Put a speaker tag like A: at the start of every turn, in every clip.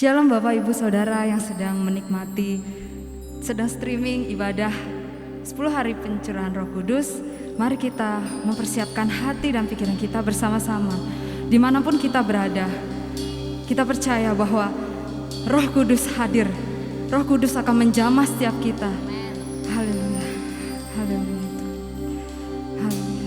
A: Shalom Bapak Ibu Saudara yang sedang menikmati, sedang streaming ibadah 10 hari pencurahan Roh Kudus. Mari kita mempersiapkan hati dan pikiran kita bersama-sama. Dimanapun kita berada, kita percaya bahwa Roh Kudus hadir. Roh Kudus akan menjamah setiap kita. Haleluya, haleluya, haleluya.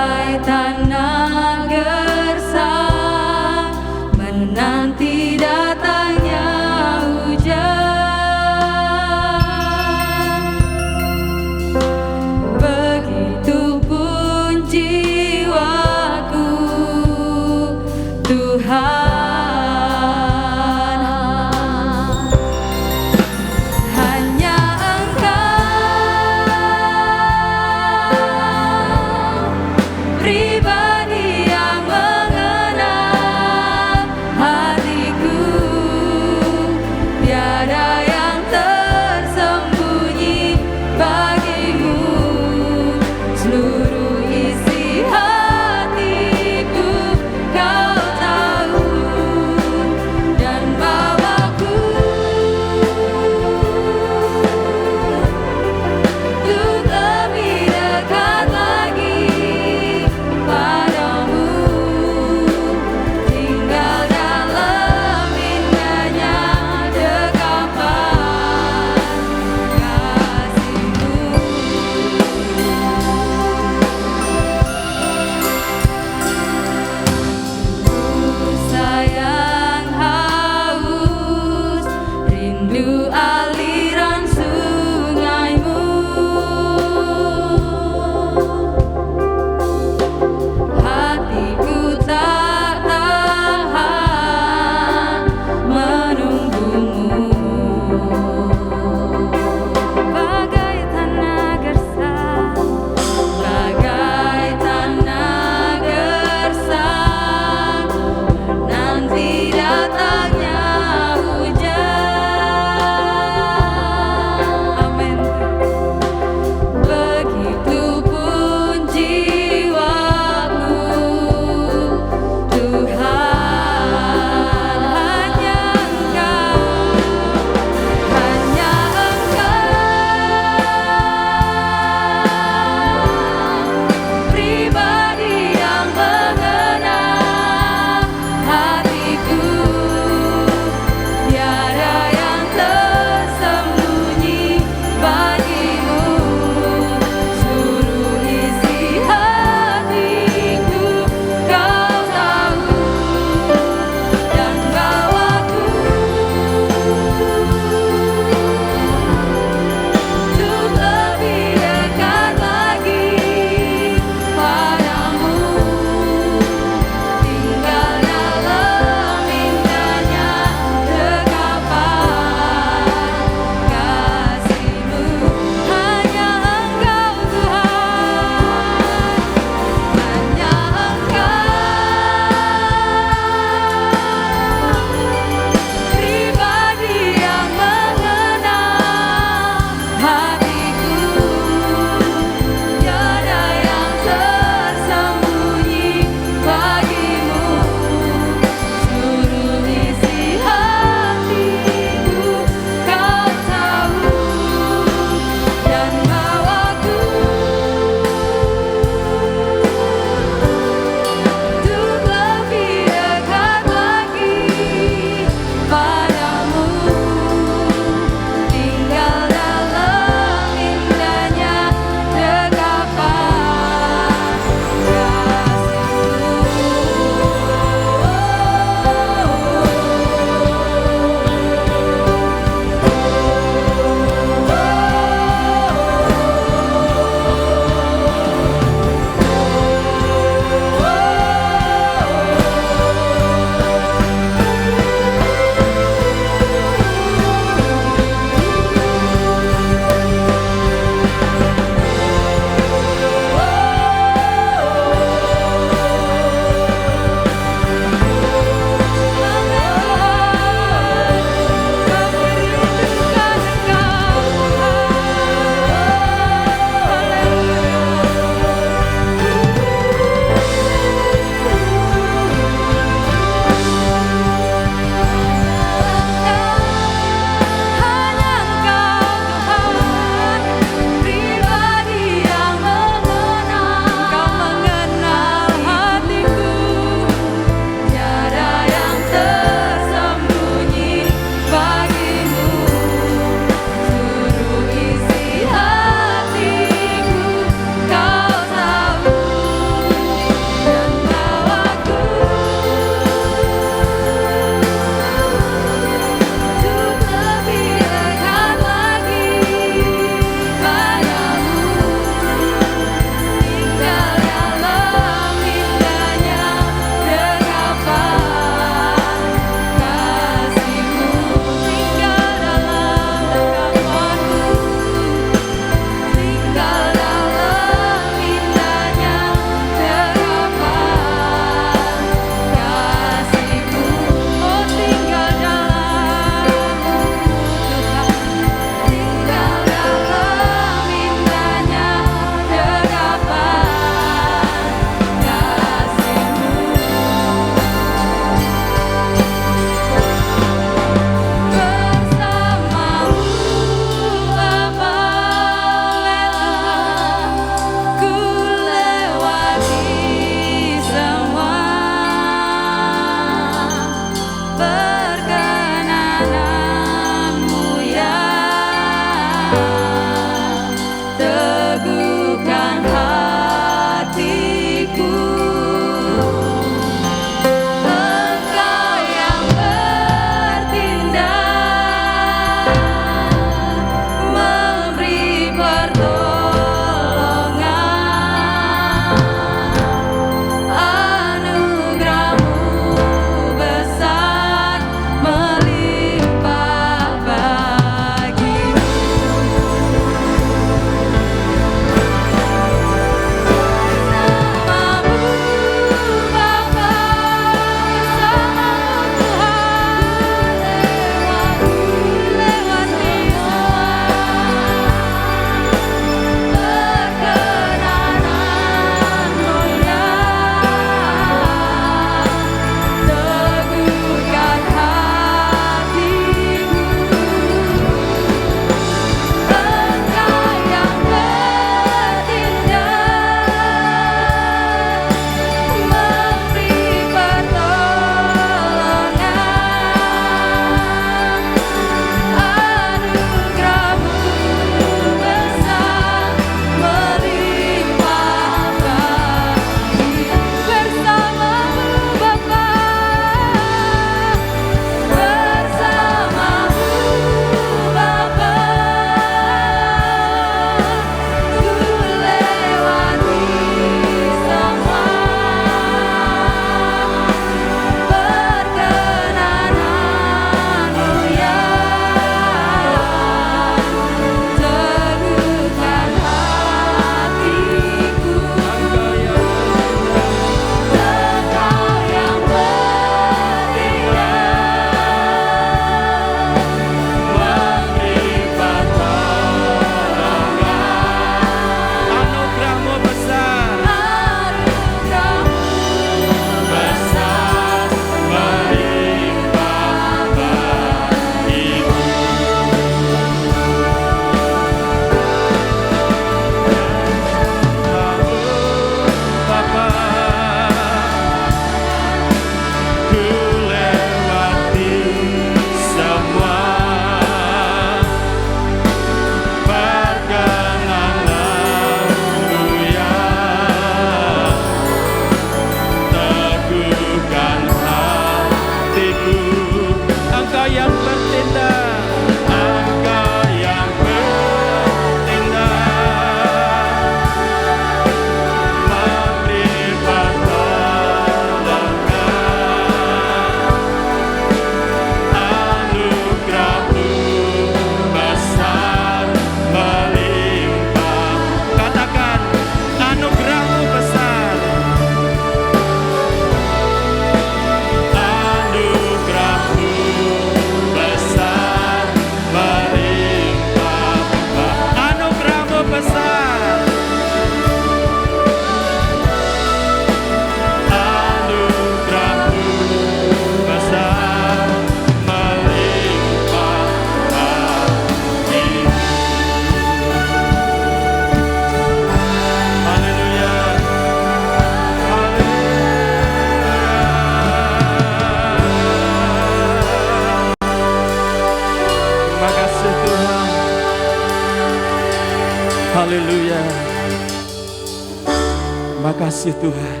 B: Terima kasih Tuhan.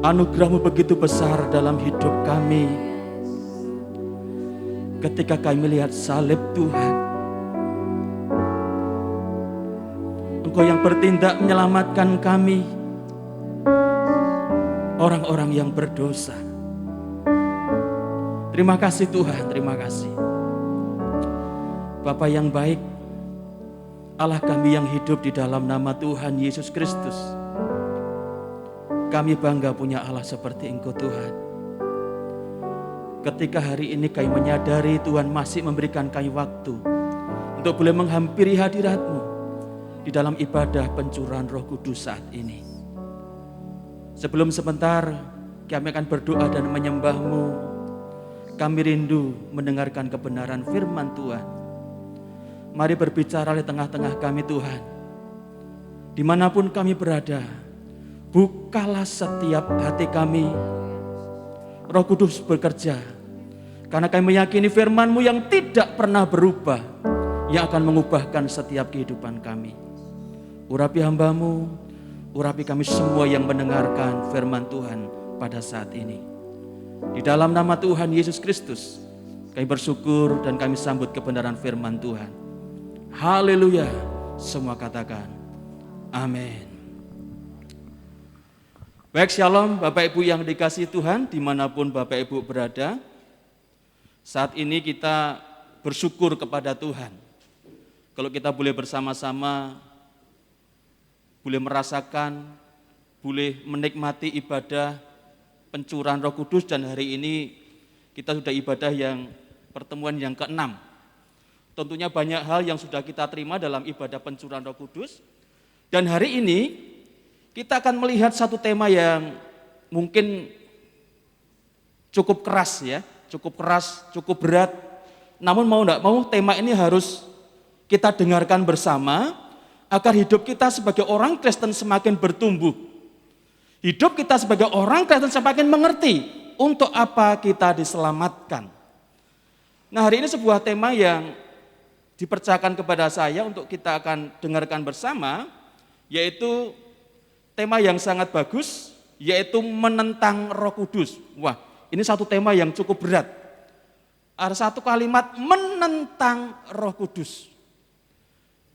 B: Anugerah-Mu begitu besar dalam hidup kami. Ketika kami melihat salib Tuhan, Engkau yang bertindak menyelamatkan kami, orang-orang yang berdosa. Terima kasih Tuhan, terima kasih. Bapa yang baik, Allah kami yang hidup di dalam nama Tuhan Yesus Kristus. Kami bangga punya Allah seperti Engkau Tuhan. Ketika hari ini kami menyadari Tuhan masih memberikan kami waktu untuk boleh menghampiri hadirat-Mu di dalam ibadah pencurahan Roh Kudus saat ini. Sebelum sebentar kami akan berdoa dan menyembah-Mu. Kami rindu mendengarkan kebenaran firman Tuhan. Mari berbicara di tengah-tengah kami Tuhan. Dimanapun kami berada, bukalah setiap hati kami. Roh Kudus bekerja. Karena kami meyakini firman-Mu yang tidak pernah berubah, yang akan mengubahkan setiap kehidupan kami. Urapi hamba-Mu, urapi kami semua yang mendengarkan firman Tuhan pada saat ini. Di dalam nama Tuhan Yesus Kristus, kami bersyukur dan kami sambut kebenaran firman Tuhan. Haleluya, semua katakan amin. Baik, shalom Bapak Ibu yang dikasihi Tuhan dimanapun Bapak Ibu berada. Saat ini kita bersyukur kepada Tuhan. Kalau kita boleh bersama-sama, boleh merasakan, boleh menikmati ibadah pencurahan Roh Kudus, dan hari ini kita sudah ibadah yang pertemuan yang ke-6. Tentunya banyak hal yang sudah kita terima dalam ibadah pencurahan Roh Kudus. Dan hari ini kita akan melihat satu tema yang mungkin cukup keras ya, cukup berat. Namun mau enggak mau tema ini harus kita dengarkan bersama agar hidup kita sebagai orang Kristen semakin bertumbuh. Hidup kita sebagai orang Kristen semakin mengerti untuk apa kita diselamatkan. Nah, hari ini sebuah tema yang dipercayakan kepada saya untuk kita akan dengarkan bersama, yaitu tema yang sangat bagus, yaitu menentang Roh Kudus. Wah, ini satu tema yang cukup berat. Ada satu kalimat menentang Roh Kudus.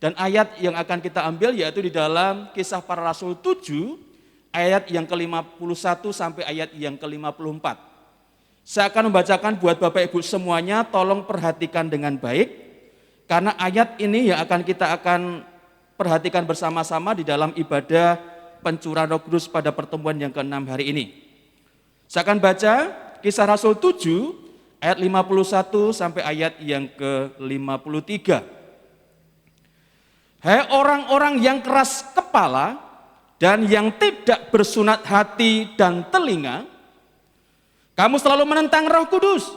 B: Dan ayat yang akan kita ambil yaitu di dalam Kisah Para Rasul 7, ayat yang ke-51 sampai ayat yang ke-54. Saya akan membacakan buat Bapak Ibu semuanya, tolong perhatikan dengan baik. Karena ayat ini yang kita akan perhatikan bersama-sama di dalam ibadah pencurahan Roh Kudus pada pertemuan yang ke-6 hari ini. Saya akan baca Kisah Rasul 7 ayat 51 sampai ayat yang ke-53. Hai orang-orang yang keras kepala dan yang tidak bersunat hati dan telinga, kamu selalu menentang Roh Kudus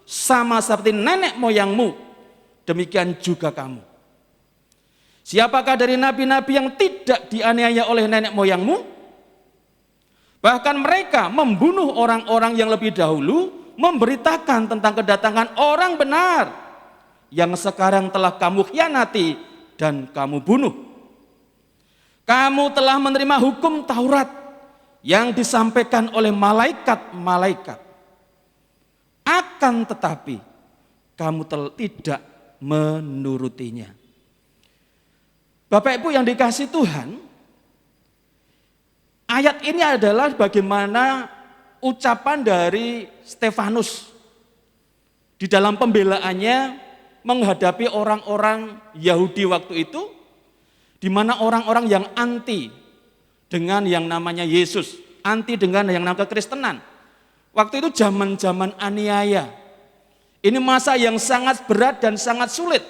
B: sama seperti nenek moyangmu. Demikian juga kamu. Siapakah dari nabi-nabi yang tidak dianiaya oleh nenek moyangmu? Bahkan mereka membunuh orang-orang yang lebih dahulu, memberitakan tentang kedatangan orang benar yang sekarang telah kamu khianati dan kamu bunuh. Kamu telah menerima hukum Taurat yang disampaikan oleh malaikat-malaikat. Akan tetapi kamu tidak menurutinya. Bapak Ibu yang dikasihi Tuhan, ayat ini adalah bagaimana ucapan dari Stefanus di dalam pembelaannya menghadapi orang-orang Yahudi waktu itu, di mana orang-orang yang anti dengan yang namanya Yesus, anti dengan yang namanya kekristenan. Waktu itu zaman-zaman aniaya. Ini masa yang sangat berat dan sangat sulit.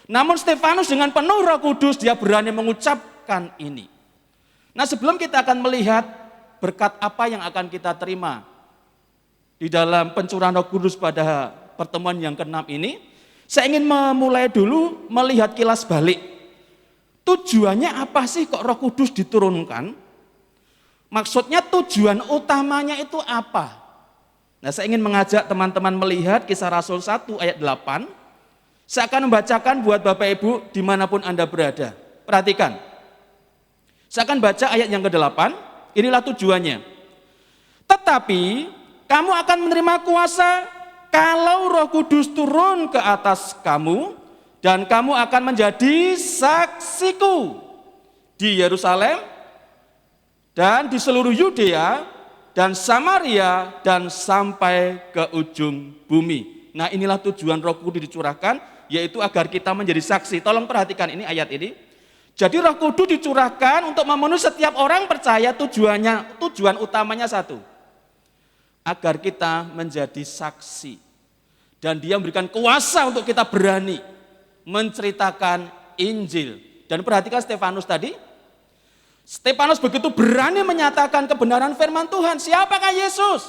B: Namun Stefanus dengan penuh Roh Kudus dia berani mengucapkan ini. Nah, sebelum kita akan melihat berkat apa yang akan kita terima di dalam pencurahan Roh Kudus pada pertemuan yang ke-6 ini, saya ingin memulai dulu melihat kilas balik. Tujuannya apa sih kok Roh Kudus diturunkan? Maksudnya tujuan utamanya itu apa? Nah, saya ingin mengajak teman-teman melihat Kisah Rasul 1 ayat 8. Saya akan membacakan buat Bapak Ibu dimanapun Anda berada. Perhatikan. Saya akan baca ayat yang ke-8, inilah tujuannya. Tetapi kamu akan menerima kuasa kalau Roh Kudus turun ke atas kamu, dan kamu akan menjadi saksiku di Yerusalem dan di seluruh Yudea dan Samaria dan sampai ke ujung bumi. Nah, inilah tujuan Roh Kudus dicurahkan, yaitu agar kita menjadi saksi. Tolong perhatikan ini ayat ini. Jadi Roh Kudus dicurahkan untuk memenuhi setiap orang percaya, tujuan utamanya satu. Agar kita menjadi saksi. Dan Dia memberikan kuasa untuk kita berani menceritakan Injil. Dan perhatikan Stefanus tadi. Stefanus begitu berani menyatakan kebenaran firman Tuhan. Siapakah Yesus?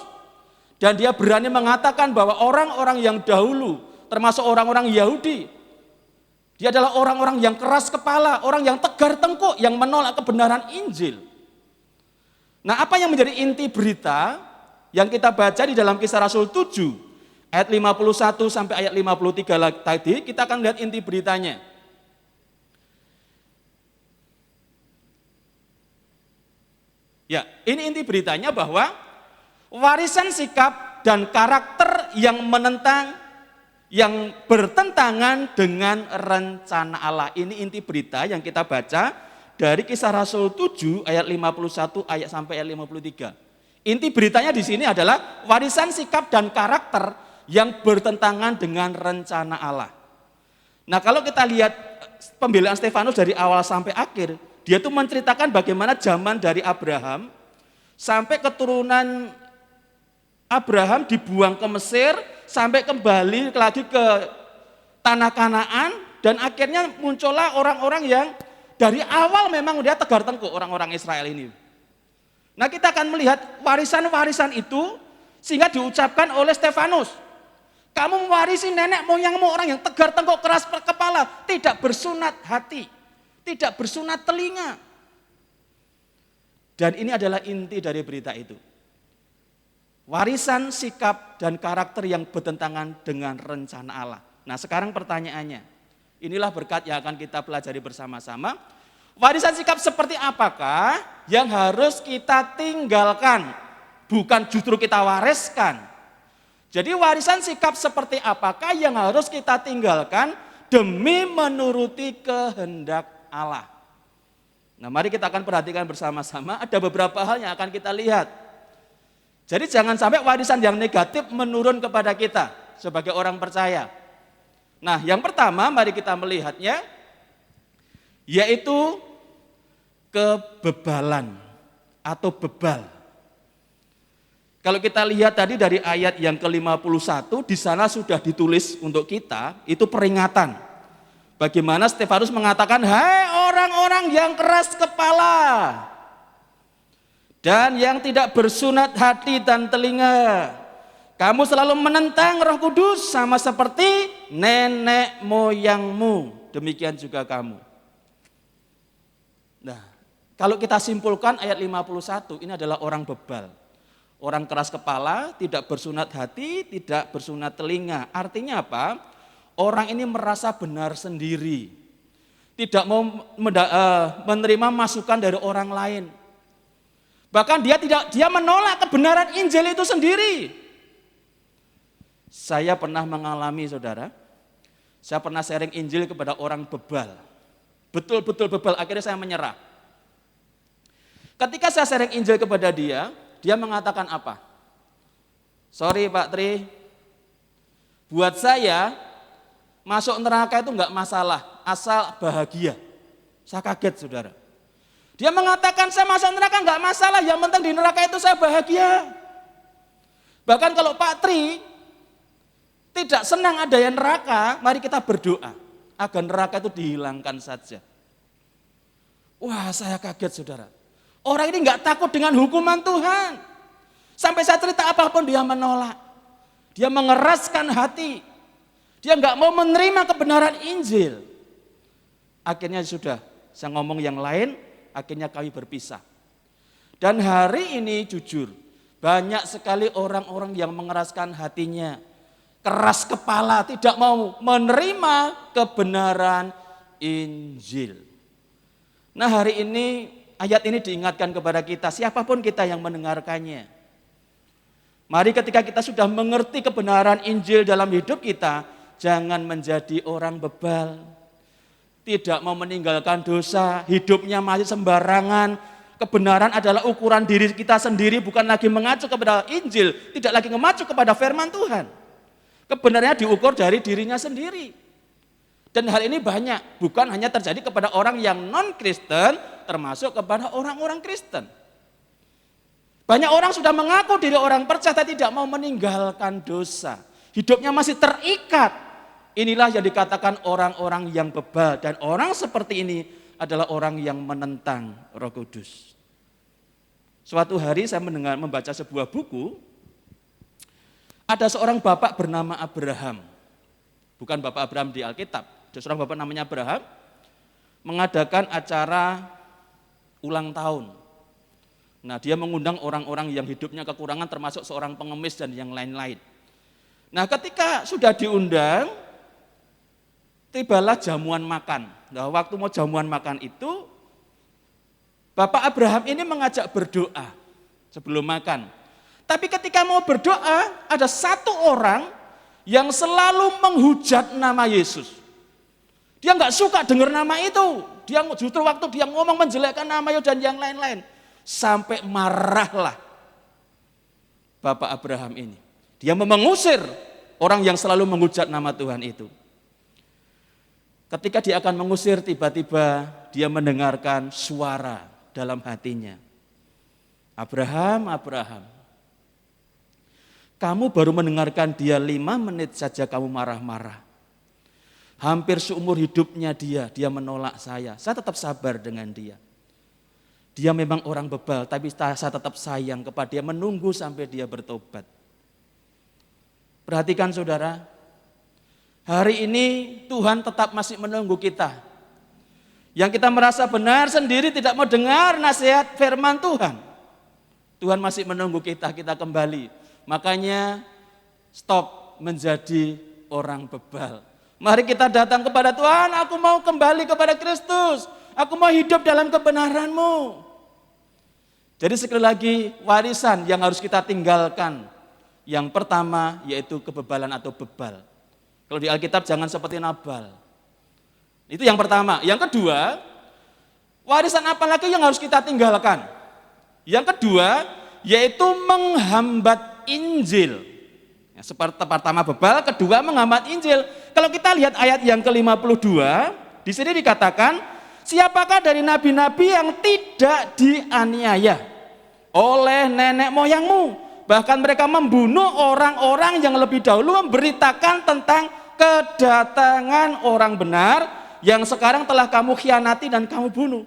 B: Dan dia berani mengatakan bahwa orang-orang yang dahulu, termasuk orang-orang Yahudi, dia adalah orang-orang yang keras kepala, orang yang tegar tengkuk, yang menolak kebenaran Injil. Nah, apa yang menjadi inti berita yang kita baca di dalam Kisah Rasul 7, ayat 51 sampai ayat 53 tadi, kita akan lihat inti beritanya. Ya, ini inti beritanya bahwa warisan sikap dan karakter yang menentang, yang bertentangan dengan rencana Allah. Ini inti berita yang kita baca dari Kisah Rasul 7 ayat 51 ayat sampai ayat 53. Inti beritanya di sini adalah warisan sikap dan karakter yang bertentangan dengan rencana Allah. Nah, kalau kita lihat pembelaan Stefanus dari awal sampai akhir, dia tuh menceritakan bagaimana zaman dari Abraham sampai keturunan Abraham dibuang ke Mesir, sampai kembali lagi ke tanah Kanaan, dan akhirnya muncullah orang-orang yang dari awal memang dia tegar tengkuk, orang-orang Israel ini. Nah, kita akan melihat warisan-warisan itu sehingga diucapkan oleh Stefanus. Kamu mewarisi nenek moyangmu, orang yang tegar tengkuk, keras kepala, tidak bersunat hati, tidak bersunat telinga. Dan ini adalah inti dari berita itu. Warisan sikap dan karakter yang bertentangan dengan rencana Allah. Nah, sekarang pertanyaannya, inilah berkat yang akan kita pelajari bersama-sama. Warisan sikap seperti apakah yang harus kita tinggalkan, bukan justru kita wariskan. Jadi warisan sikap seperti apakah yang harus kita tinggalkan demi menuruti kehendak Allah. Nah, mari kita akan perhatikan bersama-sama, ada beberapa hal yang akan kita lihat. Jadi jangan sampai warisan yang negatif menurun kepada kita sebagai orang percaya. Nah, yang pertama mari kita melihatnya, yaitu kebebalan atau bebal. Kalau kita lihat tadi dari ayat yang ke-51, di sana sudah ditulis untuk kita, itu peringatan. Bagaimana Stefanus mengatakan, hai orang-orang yang keras kepala dan yang tidak bersunat hati dan telinga, kamu selalu menentang Roh Kudus sama seperti nenek moyangmu, demikian juga kamu. Nah, kalau kita simpulkan ayat 51, ini adalah orang bebal. Orang keras kepala, tidak bersunat hati, tidak bersunat telinga. Artinya apa? Orang ini merasa benar sendiri. Tidak mau menerima masukan dari orang lain. Bahkan dia menolak kebenaran Injil itu sendiri. Saya pernah mengalami, saudara. Saya pernah sharing Injil kepada orang bebal. Betul-betul bebal, akhirnya saya menyerah. Ketika saya sharing Injil kepada dia mengatakan apa? Sorry Pak Tri, buat saya masuk neraka itu enggak masalah, asal bahagia. Saya kaget, saudara. Dia mengatakan saya masuk neraka enggak masalah, yang penting di neraka itu saya bahagia. Bahkan kalau Pak Tri tidak senang adanya neraka, mari kita berdoa agar neraka itu dihilangkan saja. Wah, saya kaget, saudara. Orang ini enggak takut dengan hukuman Tuhan. Sampai saya cerita apapun dia menolak. Dia mengeraskan hati. Dia enggak mau menerima kebenaran Injil. Akhirnya sudah, saya ngomong yang lain, akhirnya kami berpisah. Dan hari ini jujur, banyak sekali orang-orang yang mengeraskan hatinya. Keras kepala, tidak mau menerima kebenaran Injil. Nah, hari ini ayat ini diingatkan kepada kita, siapapun kita yang mendengarkannya. Mari ketika kita sudah mengerti kebenaran Injil dalam hidup kita, jangan menjadi orang bebal. Tidak mau meninggalkan dosa, hidupnya masih sembarangan. Kebenaran adalah ukuran diri kita sendiri, bukan lagi mengacu kepada Injil, tidak lagi mengacu kepada firman Tuhan. Kebenarannya diukur dari dirinya sendiri. Dan hal ini banyak, bukan hanya terjadi kepada orang yang non-Kristen, termasuk kepada orang-orang Kristen. Banyak orang sudah mengaku diri orang percaya, tapi tidak mau meninggalkan dosa. Hidupnya masih terikat. Inilah yang dikatakan orang-orang yang bebal. Dan orang seperti ini adalah orang yang menentang Roh Kudus. Suatu hari saya membaca sebuah buku. Ada seorang bapak bernama Abraham. Bukan Bapak Abraham di Alkitab. Ada seorang bapak namanya Abraham. Mengadakan acara ulang tahun. Nah, dia mengundang orang-orang yang hidupnya kekurangan, termasuk seorang pengemis dan yang lain-lain. Nah, ketika sudah diundang, tibalah jamuan makan. Nah, waktu mau jamuan makan itu, Bapak Abraham ini mengajak berdoa sebelum makan. Tapi ketika mau berdoa, ada satu orang yang selalu menghujat nama Yesus. Dia nggak suka dengar nama itu. Dia justru waktu dia ngomong menjelekkan nama Yesus dan yang lain-lain. Sampai marahlah Bapak Abraham ini. Dia mengusir orang yang selalu menghujat nama Tuhan itu. Ketika dia akan mengusir, tiba-tiba dia mendengarkan suara dalam hatinya. Abraham, Abraham, kamu baru mendengarkan dia 5 menit saja kamu marah-marah. Hampir seumur hidupnya dia menolak saya tetap sabar dengan dia. Dia memang orang bebal, tapi saya tetap sayang kepada dia, menunggu sampai dia bertobat. Perhatikan saudara, hari ini Tuhan tetap masih menunggu kita. Yang kita merasa benar sendiri tidak mau dengar nasihat firman Tuhan. Tuhan masih menunggu kita kembali. Makanya stop menjadi orang bebal. Mari kita datang kepada Tuhan, aku mau kembali kepada Kristus. Aku mau hidup dalam kebenaran-Mu. Jadi sekali lagi warisan yang harus kita tinggalkan. Yang pertama yaitu kebebalan atau bebal. Kalau di Alkitab jangan seperti Nabal. Itu yang pertama. Yang kedua, warisan apa lagi yang harus kita tinggalkan? Yang kedua yaitu menghambat Injil. Ya, seperti pertama bebal, kedua menghambat Injil. Kalau kita lihat ayat yang ke-52, di sini dikatakan, siapakah dari nabi-nabi yang tidak dianiaya oleh nenek moyangmu? Bahkan mereka membunuh orang-orang yang lebih dahulu memberitakan tentang kedatangan orang benar yang sekarang telah kamu khianati dan kamu bunuh.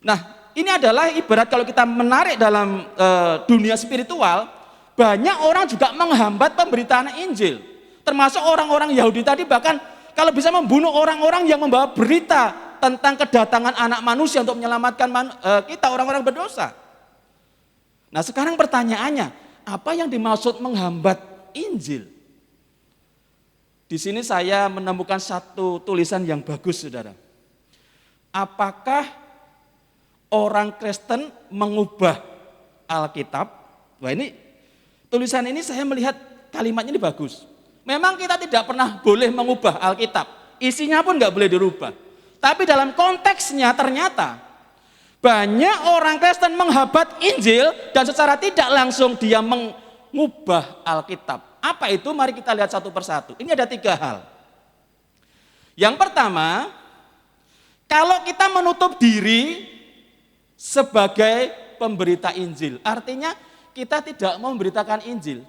B: Nah, ini adalah ibarat kalau kita menarik dalam dunia spiritual, banyak orang juga menghambat pemberitaan Injil. Termasuk orang-orang Yahudi tadi, bahkan kalau bisa membunuh orang-orang yang membawa berita tentang kedatangan anak manusia untuk menyelamatkan kita orang-orang berdosa. Nah, sekarang pertanyaannya, apa yang dimaksud menghambat Injil? Di sini saya menemukan satu tulisan yang bagus, saudara. Apakah orang Kristen mengubah Alkitab? Wah, ini tulisan ini saya melihat kalimatnya ini bagus. Memang kita tidak pernah boleh mengubah Alkitab. Isinya pun nggak boleh dirubah. Tapi dalam konteksnya ternyata banyak orang Kristen menghambat Injil dan secara tidak langsung dia mengubah Alkitab. Apa itu? Mari kita lihat satu persatu. Ini ada 3 hal. Yang pertama, kalau kita menutup diri sebagai pemberita Injil, artinya kita tidak mau memberitakan Injil.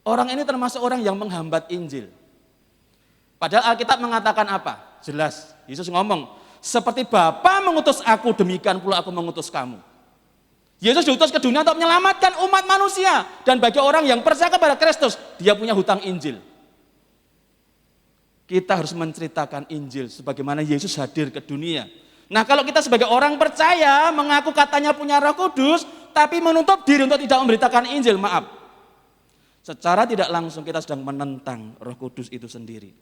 B: Orang ini termasuk orang yang menghambat Injil. Padahal Alkitab mengatakan apa? Jelas, Yesus ngomong, seperti Bapa mengutus aku, demikian pula aku mengutus kamu. Yesus diutus ke dunia untuk menyelamatkan umat manusia. Dan bagi orang yang percaya kepada Kristus, dia punya hutang Injil. Kita harus menceritakan Injil sebagaimana Yesus hadir ke dunia. Nah, kalau kita sebagai orang percaya mengaku katanya punya Roh Kudus, tapi menutup diri untuk tidak memberitakan Injil, maaf. Secara tidak langsung kita sedang menentang Roh Kudus itu sendiri.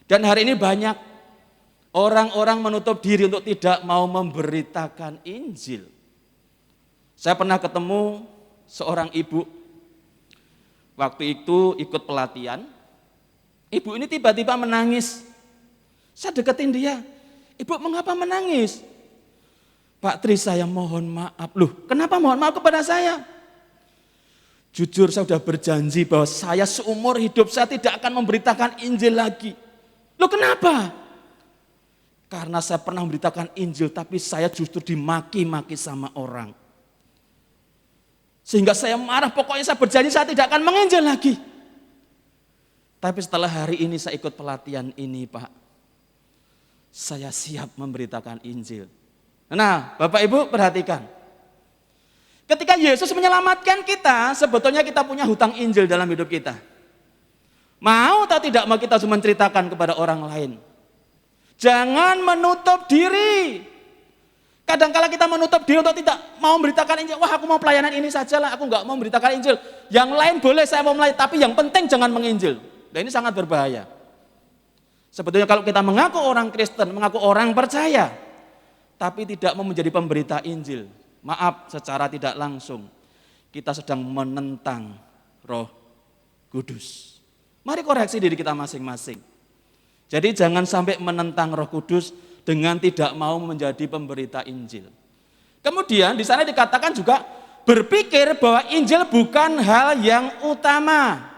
B: Dan hari ini banyak Orang-orang menutup diri untuk tidak mau memberitakan Injil. Saya pernah ketemu seorang ibu, waktu itu ikut pelatihan. Ibu ini tiba-tiba menangis. Saya deketin dia, "Ibu, mengapa menangis?" "Pak Tri, saya mohon maaf." "Loh, kenapa mohon maaf kepada saya?" "Jujur saya sudah berjanji bahwa saya seumur hidup saya tidak akan memberitakan Injil lagi." "Loh, kenapa?" "Karena saya pernah memberitakan Injil tapi saya justru dimaki-maki sama orang. Sehingga saya marah, pokoknya saya berjanji saya tidak akan menginjil lagi. Tapi setelah hari ini saya ikut pelatihan ini, Pak, saya siap memberitakan Injil." Nah, Bapak Ibu perhatikan. Ketika Yesus menyelamatkan kita, sebetulnya kita punya hutang Injil dalam hidup kita. Mau atau tidak mau kita harus menceritakan kepada orang lain. Jangan menutup diri. Kadang-kala kita menutup diri untuk tidak mau memberitakan Injil. Wah, aku mau pelayanan ini sajalah, aku nggak mau memberitakan Injil. Yang lain boleh saya mau melayani, tapi yang penting jangan menginjil. Dan ini sangat berbahaya. Sebetulnya kalau kita mengaku orang Kristen, mengaku orang percaya, tapi tidak mau menjadi pemberita Injil, maaf, secara tidak langsung kita sedang menentang Roh Kudus. Mari koreksi diri kita masing-masing. Jadi jangan sampai menentang Roh Kudus dengan tidak mau menjadi pemberita Injil. Kemudian di sana dikatakan juga berpikir bahwa Injil bukan hal yang utama.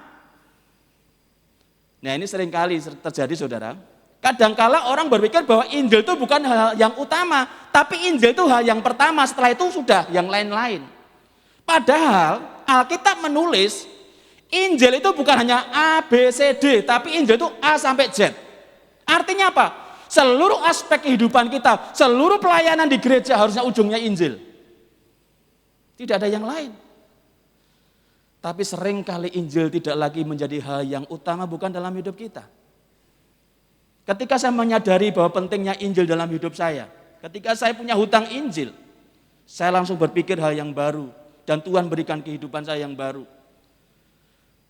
B: Nah, ini seringkali terjadi, saudara. Kadangkala orang berpikir bahwa Injil itu bukan hal yang utama, tapi Injil itu hal yang pertama, setelah itu sudah yang lain-lain. Padahal Alkitab menulis Injil itu bukan hanya A, B, C, D, tapi Injil itu A sampai Z. Artinya apa? Seluruh aspek kehidupan kita, seluruh pelayanan di gereja harusnya ujungnya Injil. Tidak ada yang lain. Tapi seringkali Injil tidak lagi menjadi hal yang utama bukan dalam hidup kita. Ketika saya menyadari bahwa pentingnya Injil dalam hidup saya, ketika saya punya hutang Injil, saya langsung berpikir hal yang baru dan Tuhan berikan kehidupan saya yang baru.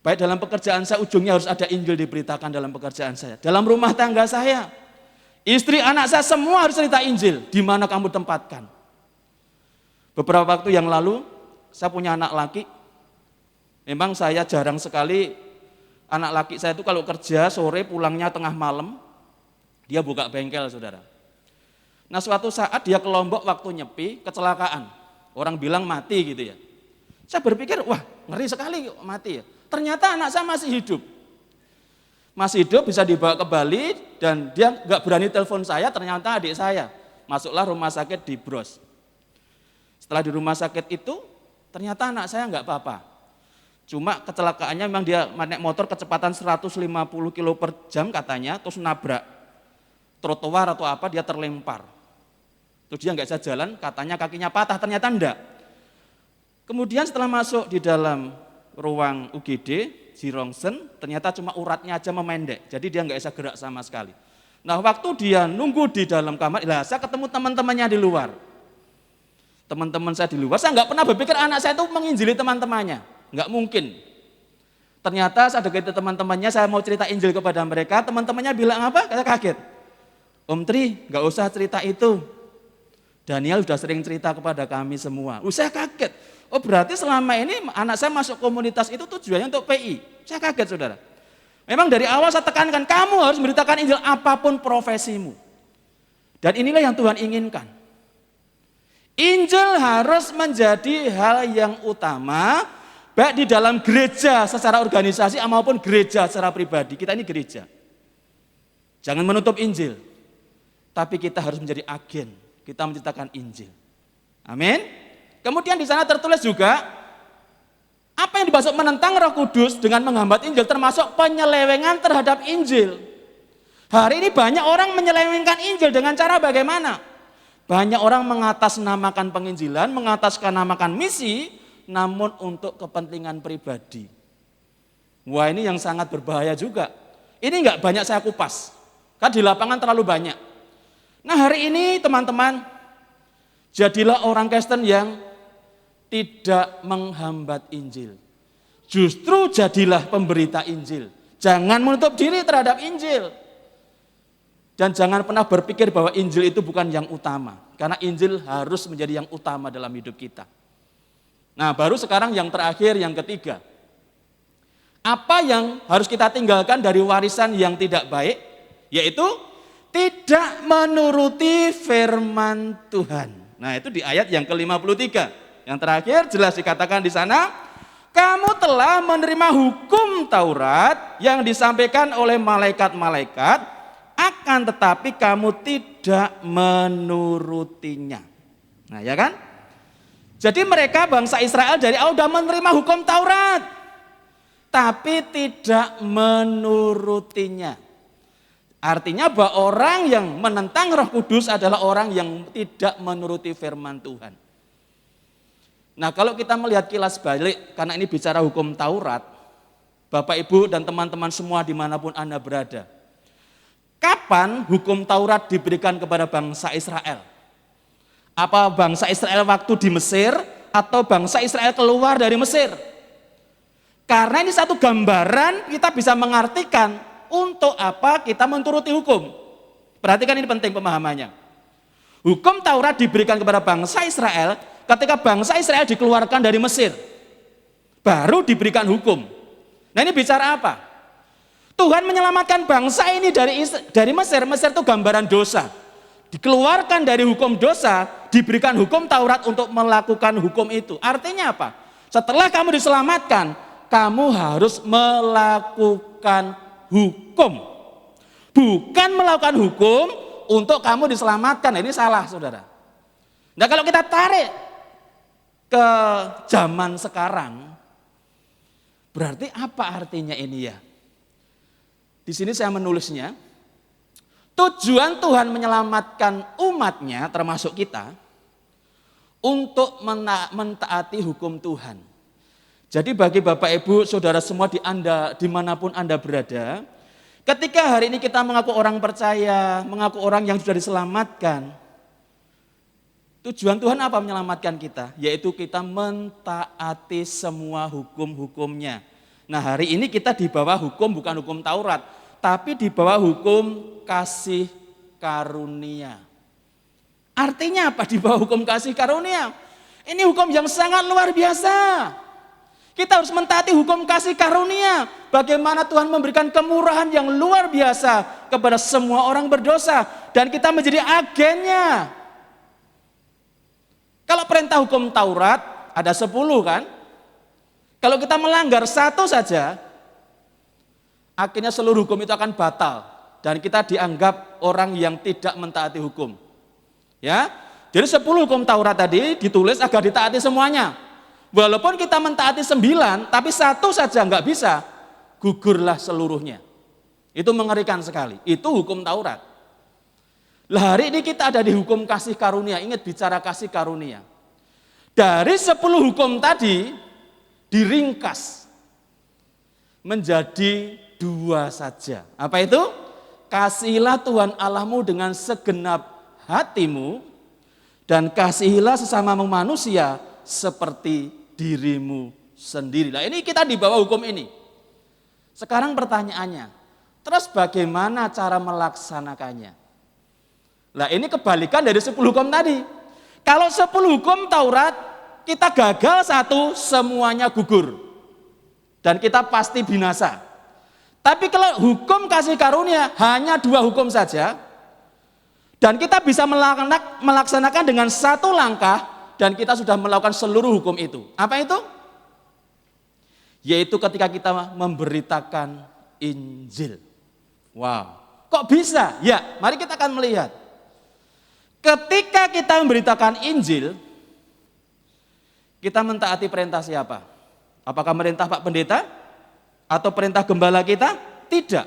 B: Baik dalam pekerjaan saya, ujungnya harus ada Injil diberitakan dalam pekerjaan saya. Dalam rumah tangga saya, istri, anak saya semua harus cerita Injil. Di mana kamu tempatkan? Beberapa waktu yang lalu, saya punya anak laki. Memang saya jarang sekali, anak laki saya itu kalau kerja sore pulangnya tengah malam, dia buka bengkel, saudara. Nah, suatu saat dia ke Lombok waktu nyepi, kecelakaan. Orang bilang mati gitu ya. Saya berpikir, wah ngeri sekali mati ya. Ternyata anak saya masih hidup. Masih hidup, bisa dibawa ke Bali, dan dia nggak berani telepon saya, ternyata adik saya. Masuklah rumah sakit di Bros. Setelah di rumah sakit itu, ternyata anak saya nggak apa-apa. Cuma kecelakaannya memang dia naik motor kecepatan 150 km per jam katanya, terus nabrak trotoar atau apa, dia terlempar. Terus dia nggak bisa jalan, katanya kakinya patah, ternyata enggak. Kemudian setelah masuk di dalam ruang UGD, di rongsen, ternyata cuma uratnya aja memendek, jadi dia nggak bisa gerak sama sekali. Nah, waktu dia nunggu di dalam kamar, saya ketemu teman-temannya di luar. Teman-teman saya di luar, saya nggak pernah berpikir anak saya itu menginjili teman-temannya. Nggak mungkin. Ternyata saya dekati teman-temannya, saya mau cerita Injil kepada mereka, teman-temannya bilang apa? Saya kaget. "Om Tri, nggak usah cerita itu. Daniel sudah sering cerita kepada kami semua." Saya kaget. Oh, berarti selama ini anak saya masuk komunitas itu tujuannya untuk PI. Saya kaget, saudara. Memang dari awal saya tekankan, kamu harus memberitakan Injil apapun profesimu. Dan inilah yang Tuhan inginkan. Injil harus menjadi hal yang utama, baik di dalam gereja secara organisasi maupun gereja secara pribadi. Kita ini gereja. Jangan menutup Injil. Tapi kita harus menjadi agen. Kita menceritakan Injil. Amin. Kemudian di sana tertulis juga apa yang dimaksud menentang Roh Kudus dengan menghambat Injil, termasuk penyelewengan terhadap Injil. Hari ini banyak orang menyelewengkan Injil dengan cara bagaimana? Banyak orang mengatasnamakan penginjilan, mengatasnamakan misi, namun untuk kepentingan pribadi. Wah, ini yang sangat berbahaya juga. Ini enggak banyak saya kupas, kan di lapangan terlalu banyak. Nah, hari ini teman-teman, jadilah orang Kristen yang tidak menghambat Injil. Justru jadilah pemberita Injil. Jangan menutup diri terhadap Injil. Dan jangan pernah berpikir bahwa Injil itu bukan yang utama. Karena Injil harus menjadi yang utama dalam hidup kita. Nah, baru sekarang yang terakhir, yang ketiga. Apa yang harus kita tinggalkan dari warisan yang tidak baik? Yaitu tidak menuruti firman Tuhan. Nah, itu di ayat yang ke-53. Yang terakhir jelas dikatakan di sana, kamu telah menerima hukum Taurat yang disampaikan oleh malaikat-malaikat, akan tetapi kamu tidak menurutinya. Nah, ya kan? Jadi mereka bangsa Israel dari awal sudah menerima hukum Taurat, tapi tidak menurutinya. Artinya bahwa orang yang menentang Roh Kudus adalah orang yang tidak menuruti firman Tuhan. Nah, kalau kita melihat kilas balik, karena ini bicara hukum Taurat, Bapak, Ibu, dan teman-teman semua dimanapun Anda berada, kapan hukum Taurat diberikan kepada bangsa Israel? Apa bangsa Israel waktu di Mesir atau bangsa Israel keluar dari Mesir? Karena ini satu gambaran kita bisa mengartikan untuk apa kita menuruti hukum. Perhatikan ini penting pemahamannya. Hukum Taurat diberikan kepada bangsa Israel ketika bangsa Israel dikeluarkan dari Mesir. Baru diberikan hukum. Nah, ini bicara apa? Tuhan menyelamatkan bangsa ini dari Mesir. Mesir itu gambaran dosa. Dikeluarkan dari hukum dosa, diberikan hukum Taurat untuk melakukan hukum itu. Artinya apa? Setelah kamu diselamatkan, kamu harus melakukan hukum. Bukan melakukan hukum untuk kamu diselamatkan. Ini salah, saudara. Nah, kalau kita tarik ke zaman sekarang, berarti apa artinya ini ya? Di sini saya menulisnya, tujuan Tuhan menyelamatkan umatnya termasuk kita untuk mentaati hukum Tuhan. Jadi bagi Bapak, Ibu, saudara semua dimanapun Anda berada, ketika hari ini kita mengaku orang percaya, mengaku orang yang sudah diselamatkan, tujuan Tuhan apa menyelamatkan kita? Yaitu kita mentaati semua hukum-hukumnya. Nah, hari ini kita di bawah hukum, bukan hukum Taurat, tapi di bawah hukum kasih karunia. Artinya apa di bawah hukum kasih karunia? Ini hukum yang sangat luar biasa. Kita harus mentaati hukum kasih karunia. Bagaimana Tuhan memberikan kemurahan yang luar biasa kepada semua orang berdosa. Dan kita menjadi agennya. Kalau perintah hukum Taurat ada 10 kan? Kalau kita melanggar satu saja, akhirnya seluruh hukum itu akan batal. Dan kita dianggap orang yang tidak mentaati hukum. Ya, jadi 10 hukum Taurat tadi ditulis agar ditaati semuanya. Walaupun kita mentaati 9, tapi satu saja nggak bisa, gugurlah seluruhnya. Itu mengerikan sekali. Itu hukum Taurat. Lah, hari ini kita ada di hukum kasih karunia. Ingat bicara kasih karunia. Dari 10 hukum tadi diringkas menjadi 2 saja. Apa itu? Kasihilah Tuhan Allahmu dengan segenap hatimu dan kasihilah sesama manusia seperti dirimu sendiri. Nah, ini kita di bawah hukum ini. Sekarang pertanyaannya, terus bagaimana cara melaksanakannya? Nah, ini kebalikan dari 10 hukum tadi. Kalau 10 hukum Taurat kita gagal satu, semuanya gugur. Dan kita pasti binasa. Tapi kalau hukum kasih karunia hanya 2 hukum saja, dan kita bisa melaksanakan dengan 1 langkah, dan kita sudah melakukan seluruh hukum itu. Apa itu? Yaitu ketika kita memberitakan Injil. Wow, kok bisa? Ya, mari kita akan melihat. Ketika kita memberitakan Injil, kita mentaati perintah siapa? Apakah perintah Pak Pendeta? Atau perintah gembala kita? Tidak.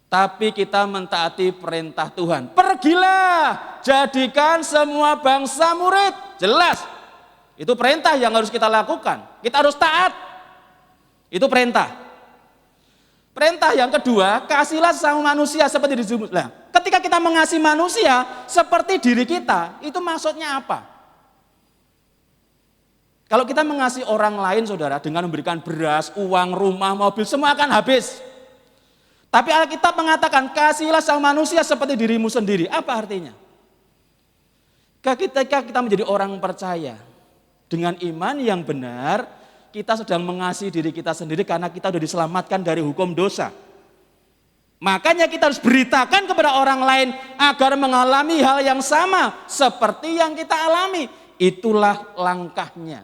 B: Tapi kita mentaati perintah Tuhan. Pergilah, jadikan semua bangsa murid. Jelas. Itu perintah yang harus kita lakukan. Kita harus taat. Itu perintah. Perintah yang kedua, kasihlah sesama manusia seperti dirimu. Nah, ketika kita mengasihi manusia seperti diri kita, itu maksudnya apa? Kalau kita mengasihi orang lain, saudara, dengan memberikan beras, uang, rumah, mobil, semua akan habis. Tapi Alkitab mengatakan, kasihilah sang manusia seperti dirimu sendiri. Apa artinya? Ketika kita menjadi orang percaya, dengan iman yang benar, kita sedang mengasihi diri kita sendiri karena kita sudah diselamatkan dari hukum dosa. Makanya kita harus beritakan kepada orang lain agar mengalami hal yang sama seperti yang kita alami. Itulah langkahnya.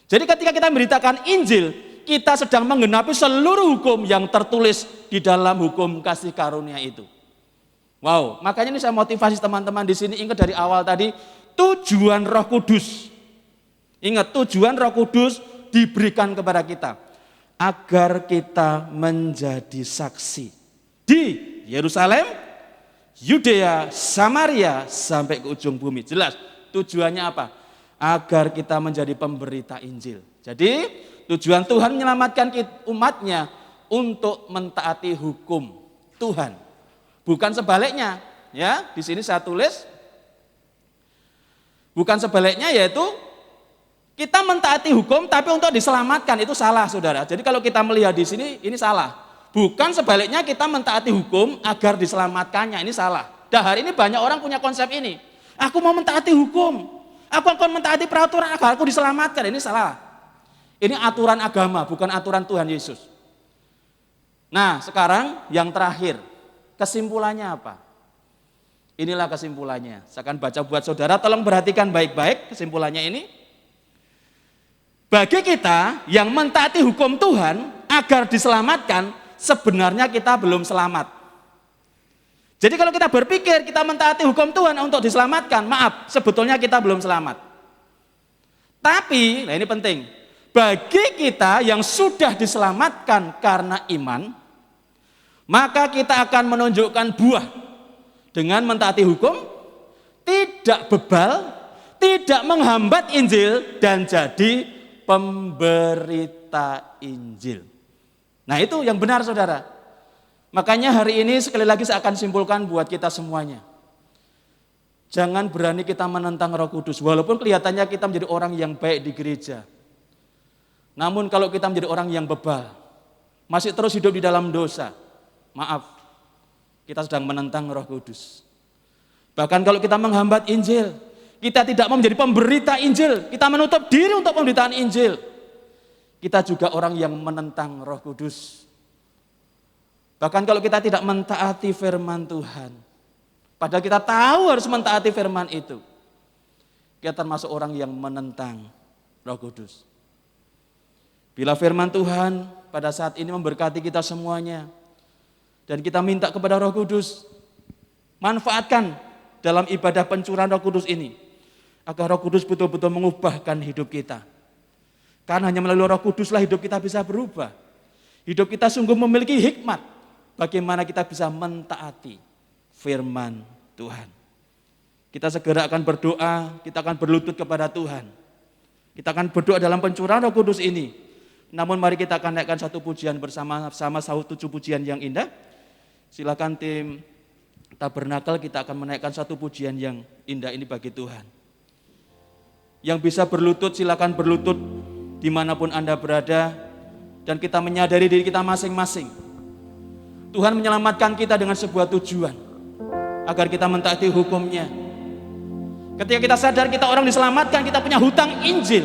B: Jadi ketika kita memberitakan Injil, kita sedang menggenapi seluruh hukum yang tertulis di dalam hukum kasih karunia itu. Wow, makanya ini saya motivasi teman-teman di sini, ingat dari awal tadi, tujuan Roh Kudus. Ingat, tujuan Roh Kudus diberikan kepada kita agar kita menjadi saksi di Yerusalem, Yudea, Samaria sampai ke ujung bumi. Jelas tujuannya apa? Agar kita menjadi pemberita Injil. Jadi tujuan Tuhan menyelamatkan umatnya untuk mentaati hukum Tuhan. Bukan sebaliknya, ya. Di sini saya tulis bukan sebaliknya, yaitu kita mentaati hukum tapi untuk diselamatkan. Itu salah, Saudara. Jadi kalau kita melihat di sini ini salah. Bukan sebaliknya kita mentaati hukum agar diselamatkannya, ini salah. Dan hari ini banyak orang punya konsep ini. Aku mau mentaati hukum. Aku akan mentaati peraturan agar aku diselamatkan. Ini salah. Ini aturan agama, bukan aturan Tuhan Yesus. Nah, sekarang yang terakhir. Kesimpulannya apa? Inilah kesimpulannya. Saya akan baca buat saudara, tolong perhatikan baik-baik kesimpulannya ini. Bagi kita yang mentaati hukum Tuhan agar diselamatkan, sebenarnya kita belum selamat. Jadi kalau kita berpikir kita mentaati hukum Tuhan untuk diselamatkan, maaf, sebetulnya kita belum selamat. Tapi, nah ini penting, bagi kita yang sudah diselamatkan karena iman, maka kita akan menunjukkan buah dengan mentaati hukum, tidak bebal, tidak menghambat Injil, dan jadi pemberita Injil. Nah itu yang benar, saudara. Makanya hari ini sekali lagi saya akan simpulkan buat kita semuanya. Jangan berani kita menentang Roh Kudus, walaupun kelihatannya kita menjadi orang yang baik di gereja. Namun kalau kita menjadi orang yang bebal, masih terus hidup di dalam dosa, maaf, kita sedang menentang Roh Kudus. Bahkan kalau kita menghambat Injil, kita tidak mau menjadi pemberita Injil, kita menutup diri untuk pemberitaan Injil, kita juga orang yang menentang Roh Kudus. Bahkan kalau kita tidak mentaati firman Tuhan, padahal kita tahu harus mentaati firman itu, kita termasuk orang yang menentang Roh Kudus. Bila firman Tuhan pada saat ini memberkati kita semuanya, dan kita minta kepada Roh Kudus, manfaatkan dalam ibadah pencurahan Roh Kudus ini, agar Roh Kudus betul-betul mengubahkan hidup kita. Karena hanya melalui Roh Kuduslah hidup kita bisa berubah. Hidup kita sungguh memiliki hikmat, bagaimana kita bisa mentaati firman Tuhan. Kita segera akan berdoa, kita akan berlutut kepada Tuhan. Kita akan berdoa dalam pencurahan Roh Kudus ini. Namun mari kita akan naikkan satu pujian bersama-sama, satu pujian yang indah. Silakan tim Tabernakel, kita akan menaikkan satu pujian yang indah ini bagi Tuhan. Yang bisa berlutut, silakan berlutut dimanapun Anda berada. Dan kita menyadari diri kita masing-masing. Tuhan menyelamatkan kita dengan sebuah tujuan, agar kita mentaati hukum-Nya. Ketika kita sadar kita orang diselamatkan, kita punya hutang Injil,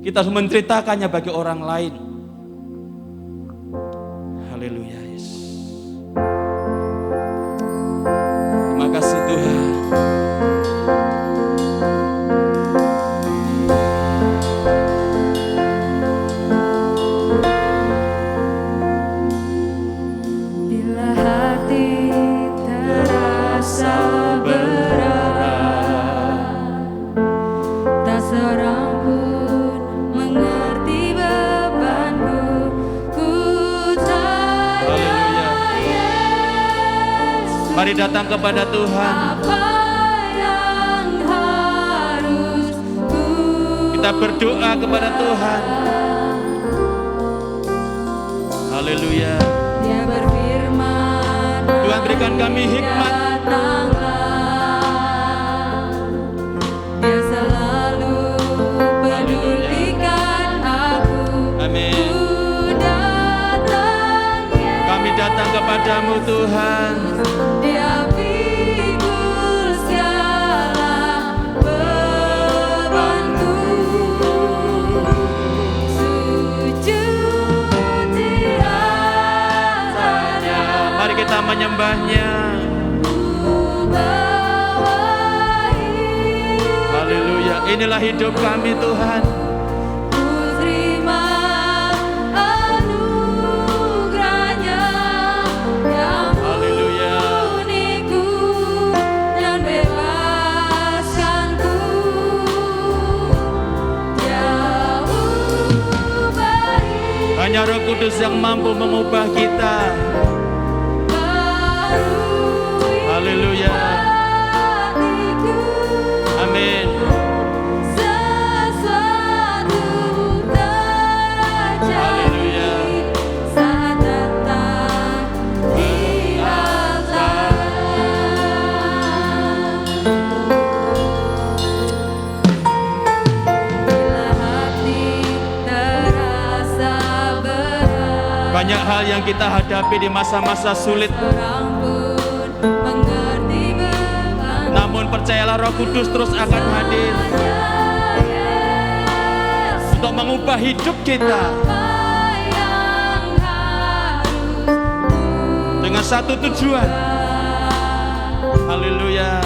B: kita harus menceritakannya bagi orang lain. Haleluya, Yesus. Terima kasih Tuhan.
A: Bila hati terasa berat, tak seorang pun mengerti bebanku, ku tanya Yesus,
B: Mari datang kepada Tuhan.
A: apa yang harus ku
B: Kita berdoa kepada Tuhan. Haleluya.
A: Dia berfirman,
B: Tuhan berikan kami hikmat.
A: datanglah. Dia selalu pedulikan aku.
B: Amin.
A: Ku datang,
B: Kami datang menyembah-Mu Tuhan.
A: Dia pikul segala bebanku. Sujud di atasnya.
B: Mari kita menyembahnya. Haleluya. Inilah hidup kami Tuhan.
A: Ku terima anugerah-Nya yang
B: Haleluya.
A: uniku dan bebaskanku. Jauh baik
B: Hanya Roh Kudus yang mampu mengubah kita. Haleluya.
A: hatiku.
B: Amin.
A: Sesuatu terjadi
B: Haleluya.
A: saat datang di altar. Bila hati terasa berat,
B: Banyak hal yang kita hadapi di masa-masa sulit.
A: orang pun mengerti beban.
B: Namun percayalah Roh Kudus terus akan hadir untuk mengubah hidup kita dengan satu tujuan. Haleluya.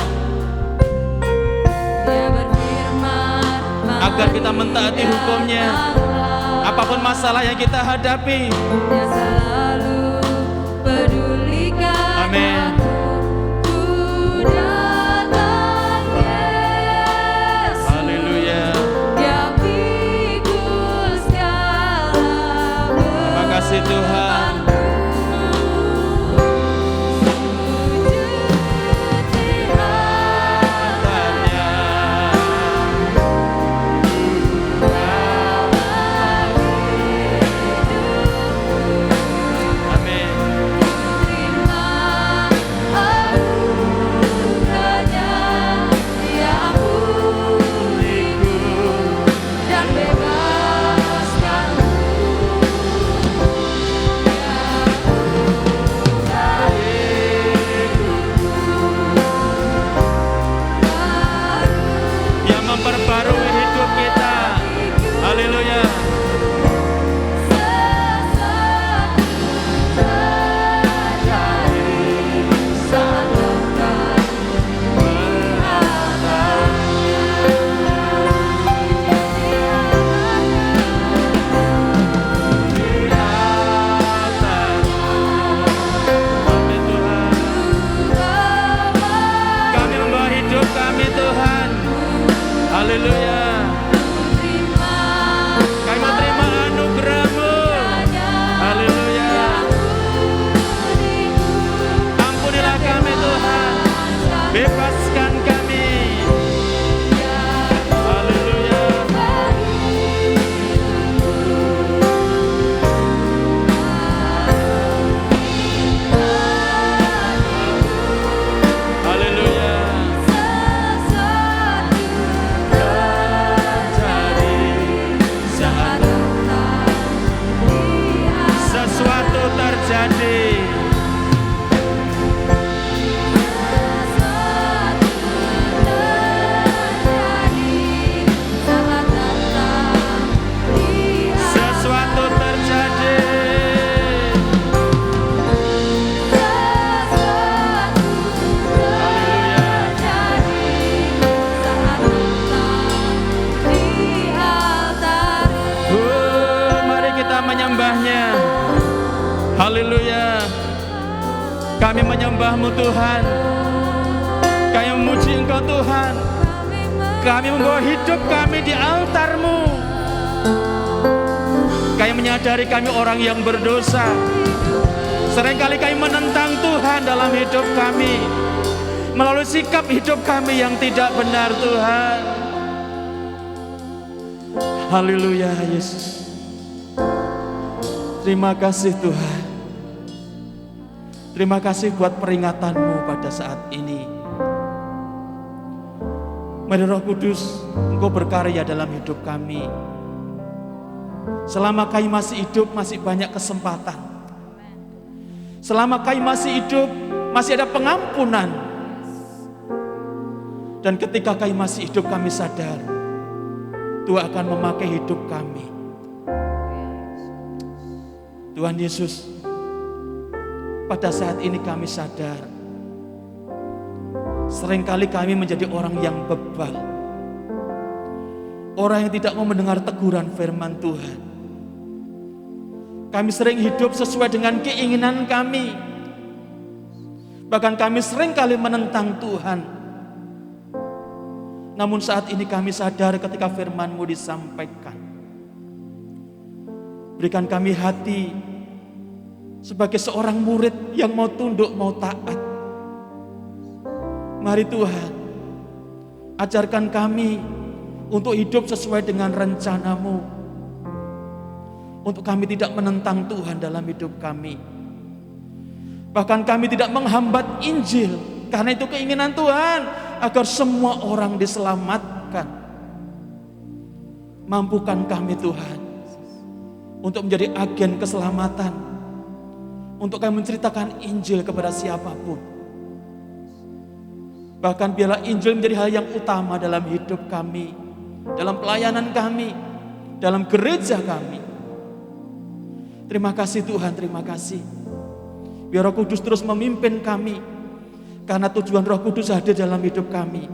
B: Agar kita mentaati hukum-Nya. Apapun masalah yang kita hadapi.
A: Dia selalu pedulikan
B: Amin.
A: aku. Ku datang Yesus.
B: Haleluya.
A: Dia pikul segala
B: Terima kasih Tuhan. Amin.
A: dan bebaskanku.
B: Yang memperbarui hidup kita. Haleluya. Amin Tuhan. Kami membawa hidup kami Tuhan. Haleluya. Kami mau terima anugerah-Mu. Haleluya. Ampunilah kami Tuhan. Bebaskan kami. Haleluya. Haleluya. Sesuatu terjadi. Sesuatu terjadi. Haleluya. Mari kita menyembah-Nya. Haleluya. Kami menyembah-Mu Tuhan. Kami memuji Engkau Tuhan. Kami membawa hidup kami di altar-Mu. Kami menyadari kami orang yang berdosa. Seringkali kami menentang Tuhan dalam hidup kami. Melalui sikap hidup kami yang tidak benar Tuhan. Haleluya Yesus. Terima kasih Tuhan. Terima kasih buat peringatan-Mu pada saat ini. Mari Roh Kudus, Engkau berkarya dalam hidup kami. Selama kami masih hidup, masih banyak kesempatan. Selama kami masih hidup, masih ada pengampunan. Dan ketika kami masih hidup, kami sadar Tuhan akan memakai hidup kami. Tuhan Yesus, pada saat ini kami sadar seringkali kami menjadi orang yang bebal, orang yang tidak mau mendengar teguran firman Tuhan. Kami sering hidup sesuai dengan keinginan kami, bahkan kami seringkali menentang Tuhan. Namun saat ini kami sadar ketika firman-Mu disampaikan, berikan kami hati sebagai seorang murid yang mau tunduk, mau taat. Mari Tuhan, ajarkan kami untuk hidup sesuai dengan rencana-Mu, untuk kami tidak menentang Tuhan dalam hidup kami. Bahkan kami tidak menghambat Injil, karena itu keinginan Tuhan agar semua orang diselamatkan. Mampukan kami Tuhan untuk menjadi agen keselamatan, untuk kami menceritakan Injil kepada siapapun. Bahkan biarlah Injil menjadi hal yang utama dalam hidup kami, dalam pelayanan kami, dalam gereja kami. Terima kasih Tuhan, terima kasih. Biar Roh Kudus terus memimpin kami, karena tujuan Roh Kudus hadir dalam hidup kami,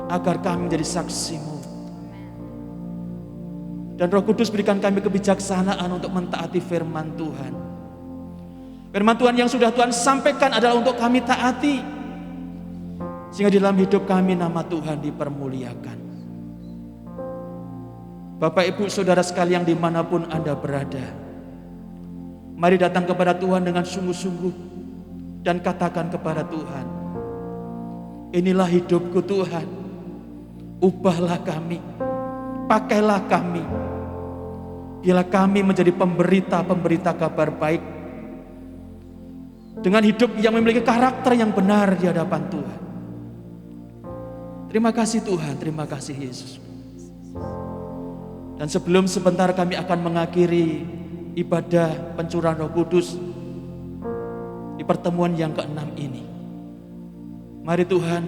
B: agar kami menjadi saksi-Mu. Dan Roh Kudus berikan kami kebijaksanaan untuk mentaati firman Tuhan. Firman Tuhan yang sudah Tuhan sampaikan adalah untuk kami taati, sehingga di dalam hidup kami nama Tuhan dipermuliakan. Bapak Ibu Saudara sekalian dimanapun Anda berada, mari datang kepada Tuhan dengan sungguh-sungguh dan katakan kepada Tuhan, inilah hidupku Tuhan, ubahlah kami, pakailah kami. Biarlah kami menjadi pemberita-pemberita kabar baik, dengan hidup yang memiliki karakter yang benar di hadapan Tuhan. Terima kasih Tuhan, terima kasih Yesus. Dan sebelum sebentar kami akan mengakhiri ibadah pencurahan Roh Kudus di pertemuan yang ke-6 ini, mari Tuhan,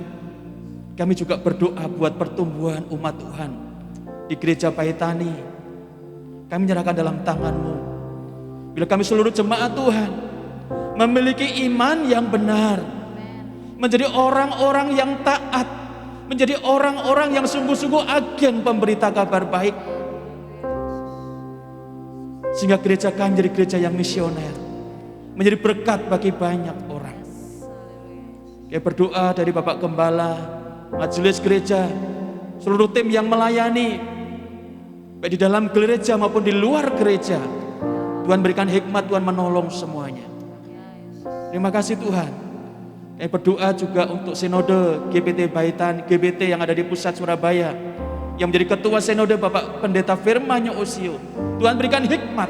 B: kami juga berdoa buat pertumbuhan umat Tuhan di Gereja Paitani. Kami menyerahkan dalam tangan-Mu. Bila kami seluruh jemaat Tuhan memiliki iman yang benar, menjadi orang-orang yang taat, menjadi orang-orang yang sungguh-sungguh agen pemberita kabar baik, sehingga gereja kami menjadi gereja yang misioner, menjadi berkat bagi banyak orang. Kami berdoa dari Bapak Gembala, majelis gereja, seluruh tim yang melayani, baik di dalam gereja maupun di luar gereja. Tuhan berikan hikmat, Tuhan menolong semuanya. Terima kasih Tuhan. Kami berdoa juga untuk Sinode GPT Baitan, GBT yang ada di pusat Surabaya, yang menjadi ketua Sinode Bapak Pendeta Firman Osio. Tuhan berikan hikmat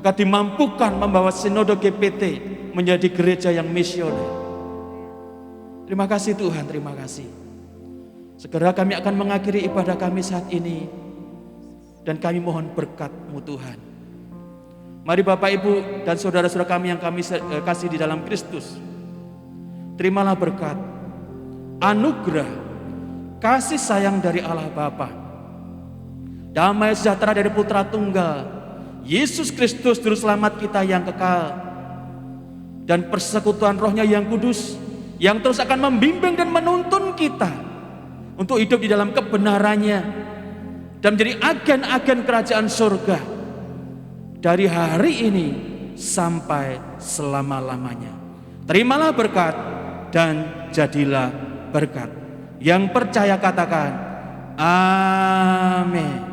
B: agar dimampukan membawa Sinode GPT menjadi gereja yang misioner. Terima kasih Tuhan, terima kasih. Segera kami akan mengakhiri ibadah kami saat ini, dan kami mohon berkat-Mu Tuhan. Mari Bapak Ibu dan saudara-saudara kami yang kami kasih di dalam Kristus, terimalah berkat, anugerah, kasih sayang dari Allah Bapa, damai sejahtera dari Putra Tunggal, Yesus Kristus Juru Selamat kita yang kekal, dan persekutuan Roh-Nya yang kudus, yang terus akan membimbing dan menuntun kita untuk hidup di dalam kebenarannya, dan menjadi agen-agen kerajaan surga dari hari ini sampai selama-lamanya. Terimalah berkat dan jadilah berkat. Yang percaya katakan amin.